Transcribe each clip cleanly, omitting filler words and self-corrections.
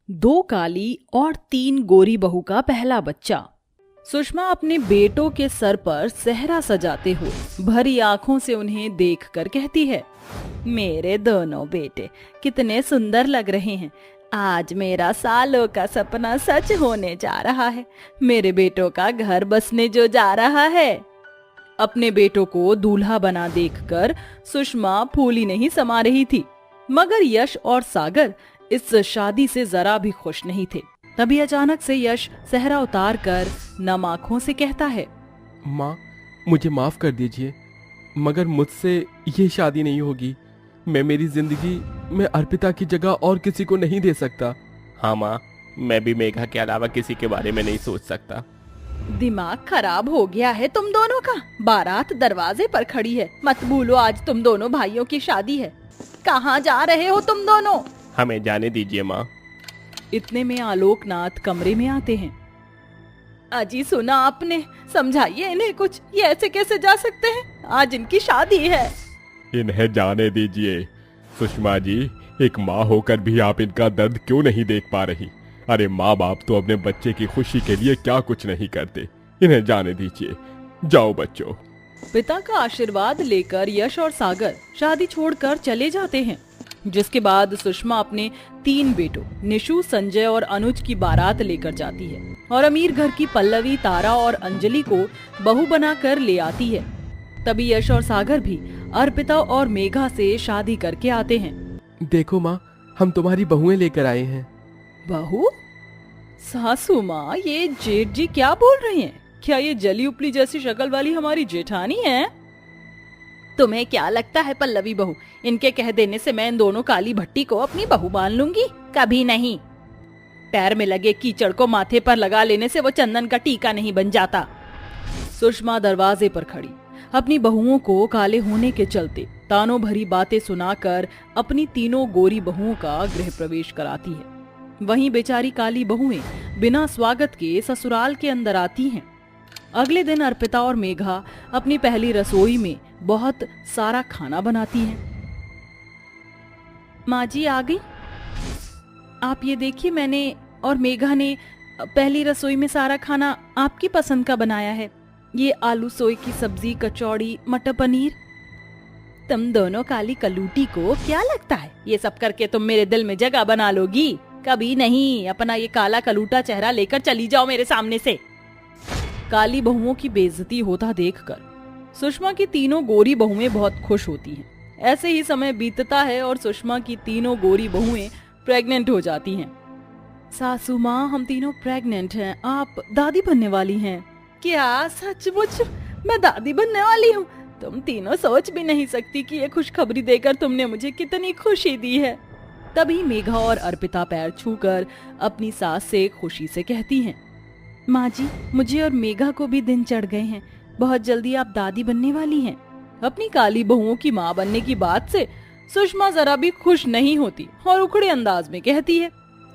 2 काली और 3 गोरी बहू का पहला बच्चा। सुषमा अपने बेटों के सर पर सेहरा सजाते हुए भरी आंखों से उन्हें देखकर कहती है, मेरे दोनों बेटे कितने सुंदर लग रहे हैं। आज मेरा सालों का सपना सच होने जा रहा है। मेरे बेटों का घर बसने जो जा रहा है। अपने बेटों को दूल्हा बना देखकर सुषमा फूली नहीं समा रही थी, मगर यश और सागर इस शादी से जरा भी खुश नहीं थे। तभी अचानक से यश सेहरा उतार कर नम आंखों से कहता है, माँ, मुझे माफ कर दीजिए, मगर मुझसे ये शादी नहीं होगी। मैं मेरी जिंदगी में अर्पिता की जगह और किसी को नहीं दे सकता। हाँ माँ, मैं भी मेघा के अलावा किसी के बारे में नहीं सोच सकता। दिमाग खराब हो गया है तुम दोनों का। बारात दरवाजे पर खड़ी है। मत भूलो आज तुम दोनों भाइयों की शादी है। कहाँ जा रहे हो तुम दोनों? हमें जाने दीजिए माँ। इतने में आलोकनाथ कमरे में आते हैं। अजी सुना आपने, समझाइए इन्हें कुछ। ये ऐसे कैसे जा सकते हैं? आज इनकी शादी है। इन्हें जाने दीजिए। सुषमा जी, एक माँ होकर भी आप इनका दर्द क्यों नहीं देख पा रही? अरे माँ बाप तो अपने बच्चे की खुशी के लिए क्या कुछ नहीं करते। इन्हें जाने दीजिए। जाओ बच्चों। पिता का आशीर्वाद लेकर यश और सागर शादी छोड़कर चले जाते हैं, जिसके बाद सुषमा अपने 3 बेटों निशु, संजय और अनुज की बारात लेकर जाती है और अमीर घर की पल्लवी, तारा और अंजलि को बहू बनाकर ले आती है। तभी यश और सागर भी अर्पिता और मेघा से शादी करके आते हैं। देखो माँ, हम तुम्हारी बहुएं लेकर आए हैं। बहू? सासू माँ, ये जेठ जी क्या बोल रही हैं? क्या ये जली उपली जैसी शक्ल वाली हमारी जेठानी है? तुम्हें क्या लगता है पल्लवी बहू, इनके कह देने से मैं इन दोनों काली भट्टी को अपनी बहू मान लूंगी? कभी नहीं। पैर में लगे कीचड़ को माथे पर लगा लेने से वो चंदन का टीका नहीं बन जाता। सुषमा दरवाजे पर खड़ी अपनी बहुओं को काले होने के चलते तानों भरी बातें सुनाकर अपनी तीनों गोरी बहुओं का गृह प्रवेश कराती है। वहीं बेचारी काली बहुएं बिना स्वागत के ससुराल के अंदर आती हैं। अगले दिन अर्पिता और मेघा अपनी पहली रसोई में बहुत सारा खाना बनाती हैं। माँ जी आ गई। आप ये देखिए, मैंने और मेघा ने पहली रसोई में सारा खाना आपकी पसंद का बनाया है। ये आलू सोए की सब्जी, कचौड़ी, मटर पनीर। तुम दोनों काली कलूटी को क्या लगता है ये सब करके तुम मेरे दिल में जगह बना लोगी? कभी नहीं। अपना ये काला कलूटा चेहरा लेकर चली जाओ मेरे सामने से। काली बहुओं की बेइज्जती होता देखकर सुषमा की तीनों गोरी बहुएं बहुत खुश होती हैं। ऐसे ही समय बीतता है और सुषमा की तीनों गोरी बहुएं प्रेग्नेंट हो जाती हैं। सासू माँ, हम तीनों प्रेग्नेंट हैं। आप दादी बनने वाली हैं। क्या सचमुच मैं दादी बनने वाली हूँ? तुम तीनों सोच भी नहीं सकती कि ये खुशखबरी देकर तुमने मुझे कितनी खुशी दी है। तभी मेघा और अर्पिता पैर छूकर अपनी सास से खुशी से कहती हैं, माँ जी, मुझे और मेघा को भी दिन चढ़ गए हैं। बहुत जल्दी आप दादी बनने वाली हैं। अपनी काली बहुओं की माँ बनने की बात से सुषमा जरा भी खुश नहीं होती और उखड़े अंदाज में कहती है,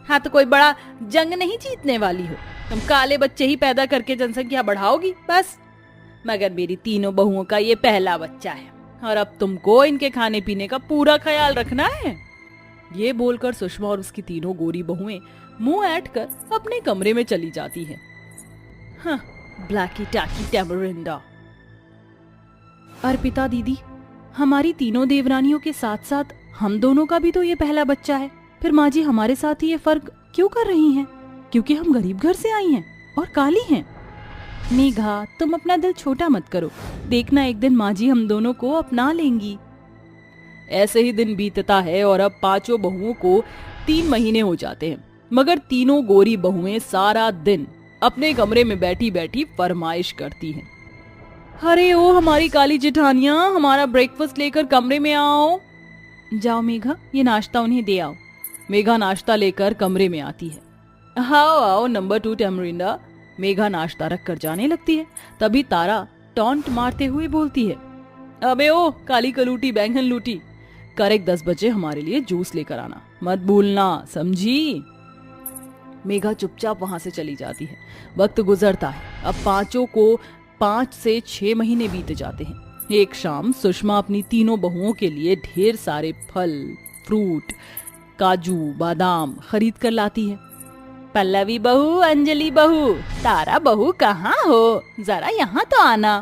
हाँ तो कोई बड़ा जंग नहीं जीतने वाली हो। तुम काले बच्चे ही पैदा करके जनसंख्या बढ़ाओगी बस। मगर मेरी तीनों बहुओं का ये पहला बच्चा है और अब तुमको इनके खाने पीने का पूरा ख्याल रखना है। ये बोलकर सुषमा और उसकी तीनों गोरी बहुएं मुंह ऐंठ कर अपने कमरे में चली जाती हैं। हाँ, ब्लैकी टैकी टैमरिंडा। अर्पिता दीदी, हमारी तीनों देवरानियों के साथ साथ हम दोनों का भी तो ये पहला बच्चा है। फिर माँ जी हमारे साथ ही ये फर्क क्यों कर रही हैं? क्योंकि हम गरीब घर से आई हैं और काली हैं। मेघा, तुम अपना दिल छोटा मत करो। देखना एक दिन माँ जी हम दोनों को अपना लेंगी। ऐसे ही दिन बीतता है और अब 5 बहुओं को 3 महीने हो जाते हैं, मगर तीनों गोरी बहुएं सारा दिन अपने कमरे में बैठी बैठी फरमाइश करती हैं। अरे ओ हमारी काली जेठानियां, हमारा ब्रेकफास्ट लेकर कमरे में आओ। जाओ मेघा, ये नाश्ता उन्हें दे आओ। मेघा नाश्ता लेकर कमरे में आती है। आओ आओ नंबर 2 टैमरिंडा। मेघा नाश्ता रख कर जाने लगती है। तभी तारा टॉन्ट मारते हुए बोलती है, अबे ओ काली कलूटी बैंगन लूटी, करेक्ट 10 बजे हमारे लिए जूस लेकर आना, मत भूलना, समझी? मेघा चुपचाप वहां से चली जाती है। वक्त गुजरता है। अब 5 को 5 से 6 महीने बीत जाते हैं। एक शाम सुषमा अपनी तीनों बहुओं के लिए ढेर सारे फल, फ्रूट, काजू बादाम खरीद कर लाती है। पल्लवी बहू, अंजलि बहू, तारा बहू कहाँ हो, जरा यहाँ तो आना।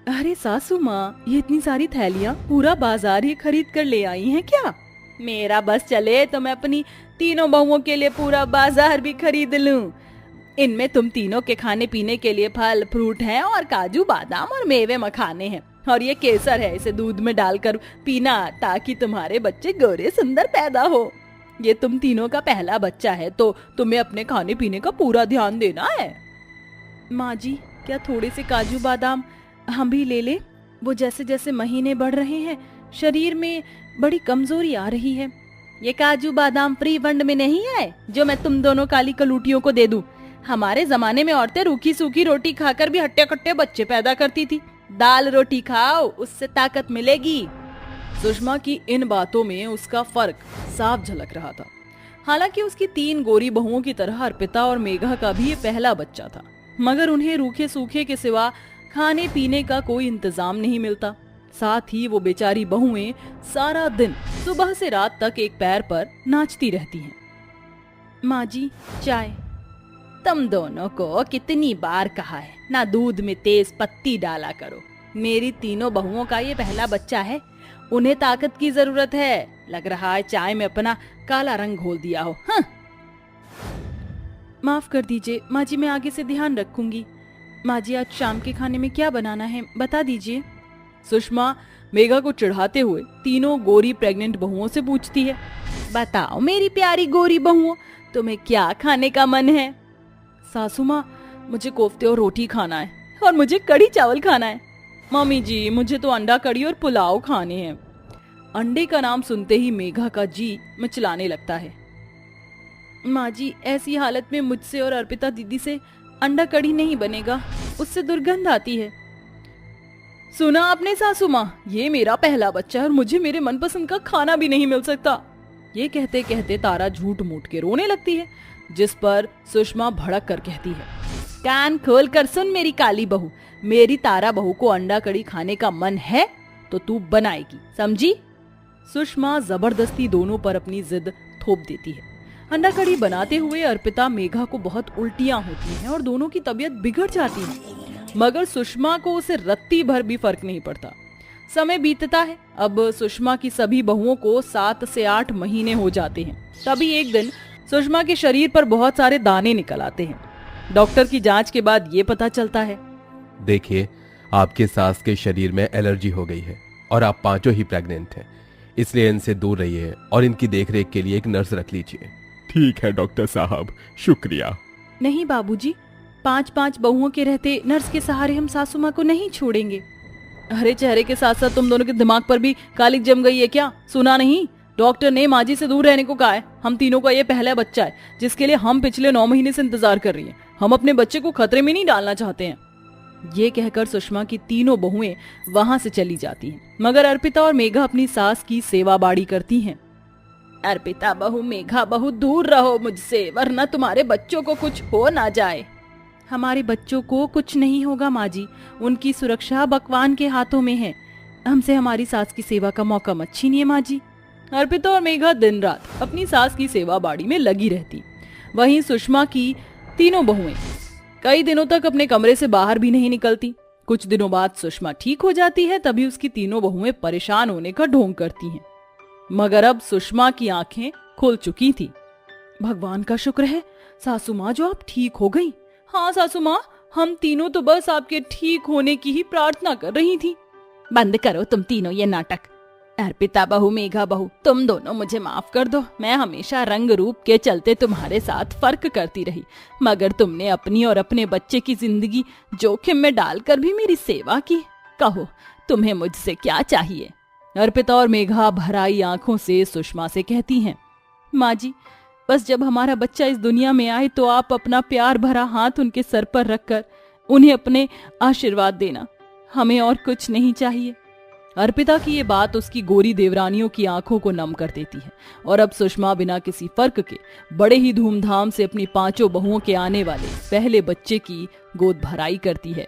अरे सासू माँ, ये इतनी सारी थैलियाँ पूरा बाजार ही खरीद कर ले आई हैं क्या? मेरा बस चले तो मैं अपनी तीनों बहुओं के लिए पूरा बाजार भी खरीद लूं। इनमें तुम तीनों के खाने पीने के लिए फल फ्रूट हैं और काजू बादाम और मेवे मखाने हैं, और ये केसर है, इसे दूध में डालकर पीना ताकि तुम्हारे बच्चे गोरे सुंदर पैदा हो। ये तुम तीनों का पहला बच्चा है तो तुम्हें अपने खाने पीने का पूरा ध्यान देना है। माँ जी, क्या थोड़े से काजू बादाम हम भी ले ले? वो जैसे जैसे महीने बढ़ रहे हैं शरीर में बड़ी कमजोरी आ रही है। ये काजू बादाम फ्री फंड में नहीं है जो मैं तुम दोनों काली कलूटियों को दे दूं। हमारे जमाने में औरतें रूखी सूखी रोटी खाकर भी हट्टे कट्टे बच्चे पैदा करती थी। दाल रोटी खाओ, उससे ताकत मिलेगी। सुषमा की इन बातों में उसका फर्क साफ झलक रहा था। हालांकि उसकी 3 गोरी बहुओं की तरह अर्पिता और मेघा का भी ये पहला बच्चा था, मगर उन्हें रूखे सूखे के सिवा खाने पीने का कोई इंतजाम नहीं मिलता। साथ ही वो बेचारी बहुएं सारा दिन सुबह से रात तक एक पैर पर नाचती रहती हैं। माँ जी, चाय। तुम दोनों को कितनी बार कहा है ना दूध में तेज पत्ती डाला करो। मेरी तीनों बहुओं का ये पहला बच्चा है, उन्हें ताकत की जरूरत है। लग रहा है चाय में अपना काला रंग घोल दिया हो। हाँ। माफ कर दीजिए माँ जी, मैं आगे से ध्यान रखूंगी। माँ जी, आज शाम के खाने में क्या बनाना है बता दीजिए। सुषमा मेघा को चिढ़ाते हुए तीनों गोरी प्रेग्नेंट बहुओं से पूछती है। बताओ मेरी प्यारी गोरी बहुओं, तुम्हें क्या खाने का मन है? सासू माँ, मुझे कोफ्ते और रोटी खाना है, और मुझे कढ़ी चावल खाना है। मम्मी जी, मुझे तो अंडा कढ़ी और पुलाव खाने हैं। अंडे का नाम सुनते ही मेघा का जी मचलाने लगता है। माँ जी, ऐसी हालत में मुझसे और अर्पिता दीदी से अंडा कढ़ी नहीं बनेगा, उससे दुर्गंध आती है। सुना आपने सासू माँ, ये मेरा पहला बच्चा है और मुझे मेरे मनपसंद का खाना भी नहीं मिल सकता। ये कहते कहते तारा झूठ मूठ के रोने लगती है, जिस पर सुषमा भड़क कर कहती है, कान खोल कर सुन मेरी काली बहू, मेरी तारा बहू को अंडा कढ़ी खाने का मन है तो तू बनाएगी, समझी? सुषमा जबरदस्ती दोनों पर अपनी जिद थोप देती है। अंडा कढ़ी बनाते हुए अर्पिता मेघा को बहुत उल्टियां होती हैं और दोनों की तबीयत बिगड़ जाती है, मगर सुषमा को उसे रत्ती भर भी फर्क नहीं पड़ता। समय बीतता है। अब सुषमा की सभी बहुओं को 7 से 8 महीने हो जाते हैं। तभी एक दिन सुषमा के शरीर पर बहुत सारे दाने निकल आते हैं। डॉक्टर की जांच के बाद ये पता चलता है, देखिए, आपके सास के शरीर में एलर्जी हो गई है और आप पांचों ही प्रेग्नेंट हैं, इसलिए इनसे दूर रहिए और इनकी देखरेख के लिए एक नर्स रख लीजिए। ठीक है डॉक्टर साहब, शुक्रिया। नहीं बाबूजी, 5-5 बहुओं के रहते नर्स के सहारे हम सासू माँ को नहीं छोड़ेंगे। अरे चेहरे के साथ साथ तुम दोनों के दिमाग पर भी कालिक जम गई है क्या? सुना नहीं, डॉक्टर ने माँ जी से दूर रहने को कहा है। हम तीनों का ये पहला बच्चा है जिसके लिए हम पिछले 9 महीने से इंतजार कर रही हैं। हम अपने बच्चे को खतरे में नहीं डालना चाहते हैं। ये कहकर सुषमा की तीनों बहुएं वहां से चली जाती हैं, मगर अर्पिता और मेघा अपनी सास की सेवा बाड़ी करती हैं। अर्पिता बहू, मेघा बहू, दूर रहो मुझसे, वरना तुम्हारे बच्चों को कुछ हो ना जाए। हमारे बच्चों को कुछ नहीं होगा माँ जी, उनकी सुरक्षा भगवान के हाथों में है। हमसे हमारी सास की सेवा का मौका मत छीनिए माँ जी। अर्पिता और मेघा दिन रात अपनी सास की सेवा बाड़ी में लगी रहती। वहीं सुषमा की तीनों बहुएं कई दिनों तक अपने कमरे से बाहर भी नहीं निकलती। कुछ दिनों बाद सुषमा ठीक हो जाती है, तभी उसकी तीनों बहुएं परेशान होने का ढोंग करती हैं। मगर अब सुषमा की आंखें खुल चुकी थी। भगवान का शुक्र है सासू माँ, जो आप ठीक हो गई। हाँ सासू माँ, हम तीनों तो बस आपके ठीक होने की ही प्रार्थना कर रही थी। बंद करो तुम तीनों ये नाटक। अर्पिता बहू, मेघा बहू, तुम दोनों मुझे माफ कर दो। मैं हमेशा रंग रूप के चलते तुम्हारे साथ फर्क करती रही, मगर तुमने अपनी और अपने बच्चे की जिंदगी जोखिम में डालकर भी मेरी सेवा की। कहो तुम्हें मुझसे क्या चाहिए? अर्पिता और मेघा भराई आंखों से सुषमा से कहती हैं, माँ जी, बस जब हमारा बच्चा इस दुनिया में आए तो आप अपना प्यार भरा हाथ उनके सर पर रखकर उन्हें अपने आशीर्वाद देना, हमें और कुछ नहीं चाहिए। अर्पिता की ये बात उसकी गोरी देवरानियों की आंखों को नम कर देती है और अब सुषमा बिना किसी फर्क के बड़े ही धूमधाम से अपनी पांचों बहुओं के आने वाले पहले बच्चे की गोद भराई करती है।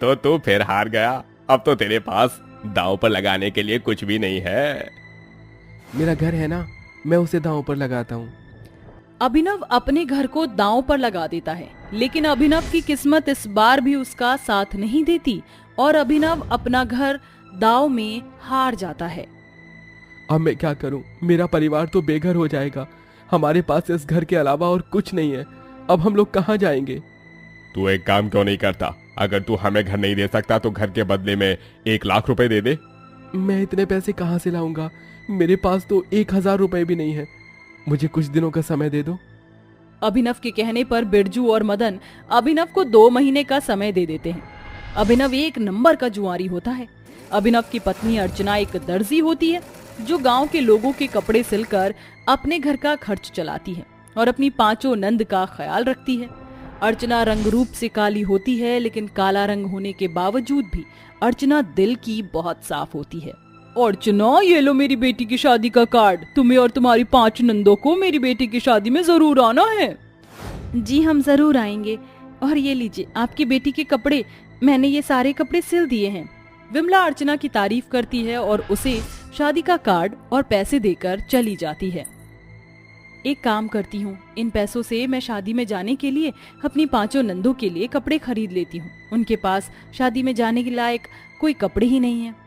तो तू फिर हार गया। अब तो तेरे पास दांव पर लगाने के लिए कुछ भी नहीं है। मेरा घर है ना, मैं उसे दांव पर लगाता हूँ। अभिनव अपने घर को दांव पर लगा देता है, लेकिन अभिनव की किस्मत इस बार भी उसका साथ नहीं देती और अभिनव अपना घर दांव में हार जाता है। अब मैं क्या करूं? मेरा परिवार तो बेघर हो जाएगा। हमारे पास इस घर के अलावा और कुछ नहीं है। अब हम लोग कहाँ जाएंगे? तू एक काम क्यों नहीं करता? अगर तू हमें घर नहीं दे सकता तो घर के बदले में 1,00,000 रुपए दे दे। मैं इतने पैसे कहाँ से लाऊंगा? मेरे पास तो 1,000 रुपए भी नहीं है। मुझे कुछ दिनों का समय दे दो। अभिनव के कहने पर बिरजू और मदन अभिनव को 2 महीने का समय दे देते हैं। अभिनव एक नंबर का जुआरी होता है। अभिनव की पत्नी अर्चना एक दर्जी होती है जो गांव के लोगों के कपड़े सिलकर अपने घर का खर्च चलाती है और अपनी 5 नंद का ख्याल रखती है। अर्चना रंग रूप से काली होती है, लेकिन काला रंग होने के बावजूद भी अर्चना दिल की बहुत साफ होती है। अर्चना, ये लो मेरी बेटी की शादी का कार्ड। तुम्हें और तुम्हारी 5 नंदों को मेरी बेटी की शादी में जरूर आना है। जी हम जरूर आएंगे। और ये लीजिए आपकी बेटी के कपड़े, मैंने ये सारे कपड़े सिल दिए हैं। विमला अर्चना की तारीफ करती है और उसे शादी का कार्ड और पैसे देकर चली जाती है। एक काम करती हूँ, इन पैसों से मैं शादी में जाने के लिए अपनी 5 नंदों के लिए कपड़े खरीद लेती हूँ। उनके पास शादी में जाने के लायक कोई कपड़े ही नहीं है।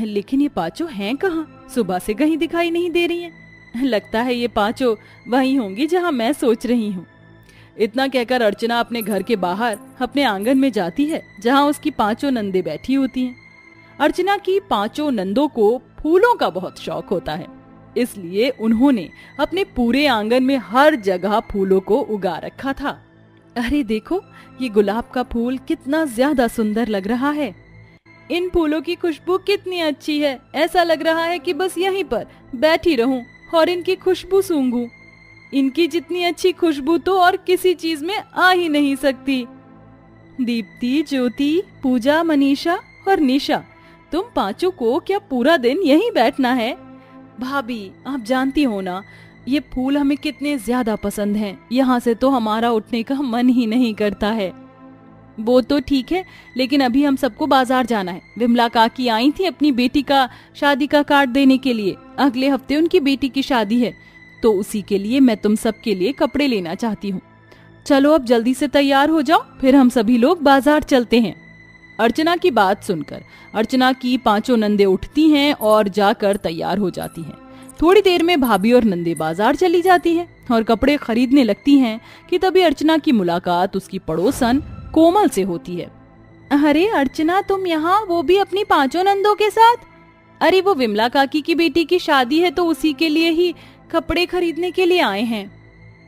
लेकिन ये 5 हैं कहाँ? सुबह से कहीं दिखाई नहीं दे रही हैं। लगता है ये 5 वहीं होंगी जहाँ मैं सोच रही हूँ। इतना कहकर अर्चना अपने घर के बाहर अपने आंगन में जाती है जहाँ उसकी 5 नंदे बैठी होती हैं। अर्चना की 5 नंदों को फूलों का बहुत शौक होता है, इसलिए उन्होंने अपने पूरे आंगन में हर जगह फूलों को उगा रखा था। अरे देखो, ये गुलाब का फूल कितना ज्यादा सुंदर लग रहा है। इन फूलों की खुशबू कितनी अच्छी है। ऐसा लग रहा है कि बस यहीं पर बैठी रहूं और इनकी खुशबू सूंघूं। इनकी जितनी अच्छी खुशबू तो और किसी चीज में आ ही नहीं सकती। दीप्ति, ज्योति, पूजा, मनीषा और निशा, तुम 5 को क्या पूरा दिन यहीं बैठना है? भाभी, आप जानती हो ना, ये फूल हमें कितने ज्यादा पसंद हैं। यहाँ से तो हमारा उठने का मन ही नहीं करता है। वो तो ठीक है, लेकिन अभी हम सबको बाजार जाना है। विमला काकी आई थी अपनी बेटी का शादी का कार्ड देने के लिए। अगले हफ्ते उनकी बेटी की शादी है, तो उसी के लिए मैं तुम सबके लिए कपड़े लेना चाहती हूँ। चलो अब जल्दी से तैयार हो जाओ, फिर हम सभी लोग बाजार चलते हैं। अर्चना की बात सुनकर अर्चना की 5 नंदे उठती हैं और जाकर तैयार हो जाती हैं। थोड़ी देर में भाभी और नंदे बाजार चली जाती हैं और कपड़े खरीदने लगती हैं कि तभी अर्चना की मुलाकात उसकी पड़ोसन कोमल से होती है। अरे अर्चना, तुम यहाँ, वो भी अपनी 5 नंदों के साथ? अरे वो विमला काकी की बेटी की शादी है तो उसी के लिए ही कपड़े खरीदने के लिए आए हैं।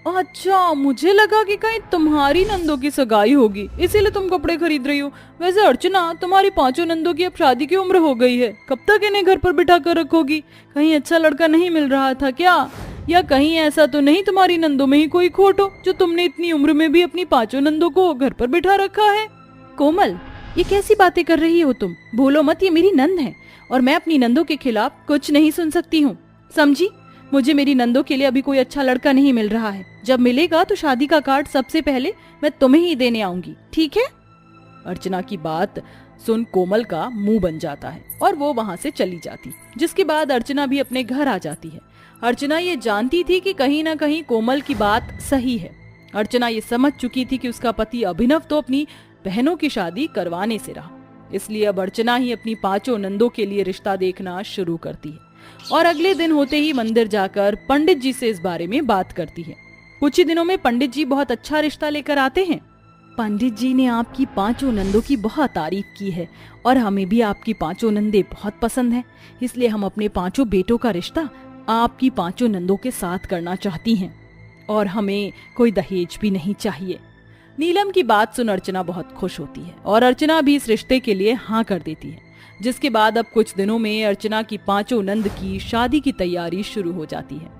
अच्छा, मुझे लगा कि कहीं तुम्हारी नंदों की सगाई होगी, इसीलिए तुम कपड़े खरीद रही हो। वैसे अर्चना, तुम्हारी 5 नंदों की अब शादी की उम्र हो गई है। कब तक इन्हें घर पर बिठा कर रखोगी? कहीं अच्छा लड़का नहीं मिल रहा था क्या? या कहीं ऐसा तो नहीं तुम्हारी नंदों में ही कोई खोट हो जो तुमने इतनी उम्र में भी अपनी 5 नंदों को घर पर बिठा रखा है? कोमल, ये कैसी बातें कर रही हो तुम? भूलो मत, ये मेरी नंद है और मैं अपनी नंदों के खिलाफ कुछ नहीं सुन सकती हूँ, समझी? मुझे मेरी नंदों के लिए अभी कोई अच्छा लड़का नहीं मिल रहा है। जब मिलेगा तो शादी का कार्ड सबसे पहले मैं तुम्हें ही देने आऊंगी, ठीक है? अर्चना की बात सुन कोमल का मुंह बन जाता है और वो वहां से चली जाती, जिसके बाद अर्चना भी अपने घर आ जाती है। अर्चना ये जानती थी कि कहीं ना कहीं कोमल की बात सही है। अर्चना ये समझ चुकी थी कि उसका पति अभिनव तो अपनी बहनों की शादी करवाने से रहा, इसलिए अब अर्चना ही अपनी 5 नंदों के लिए रिश्ता देखना शुरू करती है और अगले दिन होते ही मंदिर जाकर पंडित जी से इस बारे में बात करती है। कुछ ही दिनों में पंडित जी बहुत अच्छा रिश्ता लेकर आते हैं। पंडित जी ने आपकी 5 नंदों की बहुत तारीफ की है और हमें भी आपकी 5 नंदे बहुत पसंद हैं, इसलिए हम अपने 5 बेटों का रिश्ता आपकी 5 नंदों के साथ करना चाहती हैं और हमें कोई दहेज भी नहीं चाहिए। नीलम की बात सुन अर्चना बहुत खुश होती है और अर्चना भी इस रिश्ते के लिए हाँ कर देती है, जिसके बाद अब कुछ दिनों में अर्चना की 5 नंद की शादी की तैयारी शुरू हो जाती है।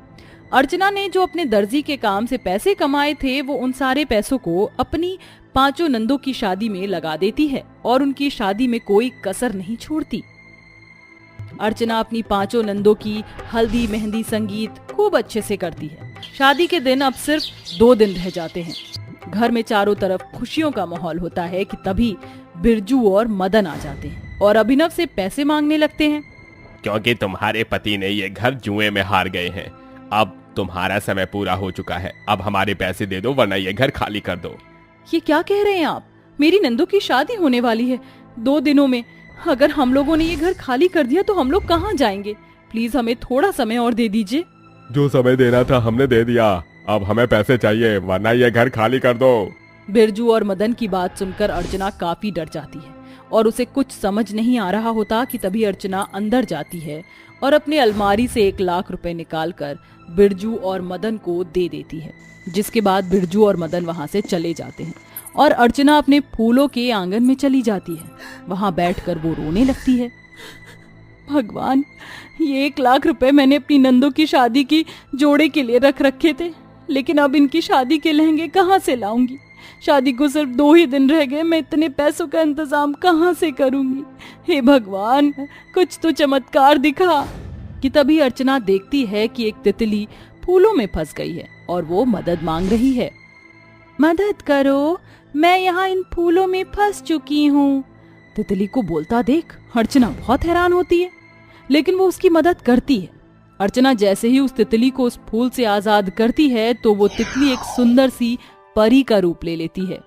अर्चना ने जो अपने दर्जी के काम से पैसे कमाए थे, वो उन सारे पैसों को अपनी 5 नंदों की शादी में लगा देती है और उनकी शादी में कोई कसर नहीं छोड़ती। अर्चना अपनी 5 नंदों की हल्दी, मेहंदी, संगीत खूब अच्छे से करती है। शादी के दिन अब सिर्फ 2 दिन रह जाते हैं। घर में चारों तरफ खुशियों का माहौल होता है कि तभी बिरजू और मदन आ जाते हैं और अभिनव से पैसे मांगने लगते हैं। क्योंकि तुम्हारे पति ने ये घर जुए में हार गए हैं। अब तुम्हारा समय पूरा हो चुका है, अब हमारे पैसे दे दो वरना ये घर खाली कर दो। ये क्या कह रहे हैं आप? मेरी नंदू की शादी होने वाली है 2 दिनों में। अगर हम लोगों ने ये घर खाली कर दिया तो हम लोग कहाँ जाएंगे? प्लीज हमें थोड़ा समय और दे दीजिए। जो समय देना था हमने दे दिया, अब हमें पैसे चाहिए वरना ये घर खाली कर दो। बिरजू और मदन की बात सुनकर अर्चना काफी डर जाती है और उसे कुछ समझ नहीं आ रहा होता कि तभी अर्चना अंदर जाती है और अपने अलमारी से 1 लाख रुपए निकालकर बिरजू और मदन को दे देती है। जिसके बाद बिरजू और मदन वहां से चले जाते हैं और अर्चना अपने फूलों के आंगन में चली जाती है। वहां बैठकर वो रोने लगती है। भगवान, ये 1 लाख रुपए मैंने अपनी नंदू की शादी की जोड़े के लिए रख रखे थे, लेकिन अब इनकी शादी के लहंगे कहाँ से लाऊंगी? शादी को सिर्फ 2 ही दिन रह गए, मैं इतने पैसों का इंतजाम कहाँ से करूंगी? हे भगवान, कुछ तो चमत्कार दिखा। कि तभी अर्चना देखती है कि एक तितली फूलों में फंस गई है और वो मदद मांग रही है। मदद करो, मैं यहाँ इन फूलों में फंस चुकी हूँ। तितली को बोलता देख अर्चना बहुत हैरान होती है, लेकिन वो उसकी मदद करती है। अर्चना जैसे ही उस तितली को उस फूल से आजाद करती है तो वो तितली एक सुंदर सी परी का रूप ले लेती है।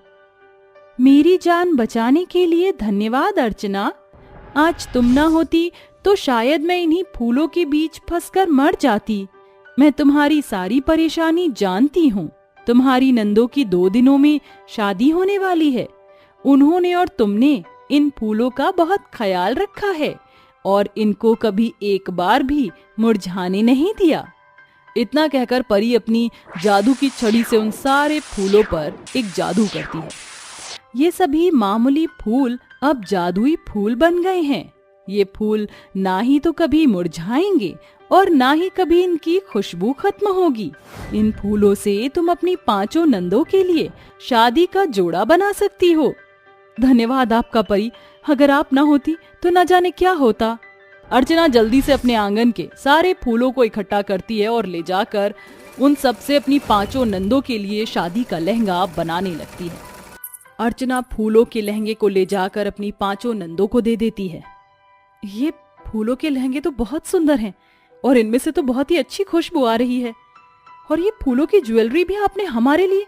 मेरी जान बचाने के लिए धन्यवाद अर्चना। आज तुम ना होती तो शायद मैं इन्हीं फूलों के बीच फंसकर मर जाती। मैं तुम्हारी सारी परेशानी जानती हूँ। तुम्हारी नंदो की 2 दिनों में शादी होने वाली है। उन्होंने और तुमने इन फूलों का बहुत ख्याल रखा है और इनको कभी एक बार भी मुरझाने नहीं दिया। इतना कहकर परी अपनी जादू की छड़ी से उन सारे फूलों पर एक जादू करती है। ये सभी मामूली फूल अब जादुई फूल बन गए हैं। ये फूल ना ही तो कभी मुरझाएंगे और ना ही कभी इनकी खुशबू खत्म होगी। इन फूलों से तुम अपनी 5 नंदों के लिए शादी का जोड़ा बना सकती हो। धन्यवाद आपका परी, अगर आप ना होती तो न जाने क्या होता। अर्चना जल्दी से अपने आंगन के सारे फूलों को इकट्ठा करती है और ले जाकर उन सब से अपनी 5 नंदों के लिए शादी का लहंगा बनाने लगती है। अर्चना फूलों के लहंगे को ले जाकर अपनी 5 नंदों को दे देती है। ये फूलों के लहंगे तो बहुत सुंदर हैं और इनमें से तो बहुत ही अच्छी खुशबू आ रही है। और ये फूलों की ज्वेलरी भी आपने हमारे लिए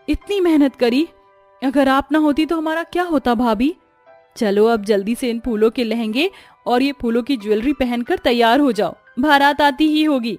इतनी मेहनत करी। अगर आप ना होती तो हमारा क्या होता भाभी? चलो अब जल्दी से इन फूलों के लहंगे और ये फूलों की ज्वेलरी पहनकर तैयार हो जाओ, बारात आती ही होगी।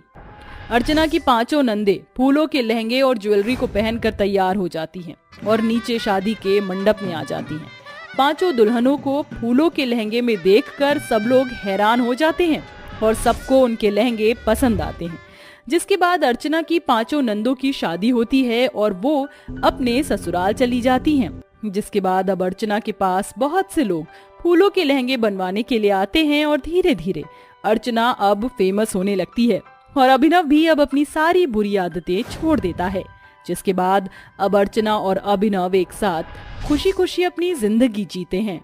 अर्चना की 5 नंदे फूलों के लहंगे और ज्वेलरी को पहनकर तैयार हो जाती हैं और नीचे शादी के मंडप में आ जाती हैं। 5 दुल्हनों को फूलों के लहंगे में देखकर सब लोग हैरान हो जाते हैं और सबको उनके लहंगे पसंद आते हैं। जिसके बाद अर्चना की 5 नंदों की शादी होती है और वो अपने ससुराल चली जाती हैं। जिसके बाद अब अर्चना के पास बहुत से लोग फूलों के लहंगे बनवाने के लिए आते हैं और धीरे धीरे अर्चना अब फेमस होने लगती है और अभिनव भी अब अपनी सारी बुरी आदतें छोड़ देता है। जिसके बाद अब अर्चना और अभिनव एक साथ खुशी खुशी अपनी जिंदगी जीते हैं।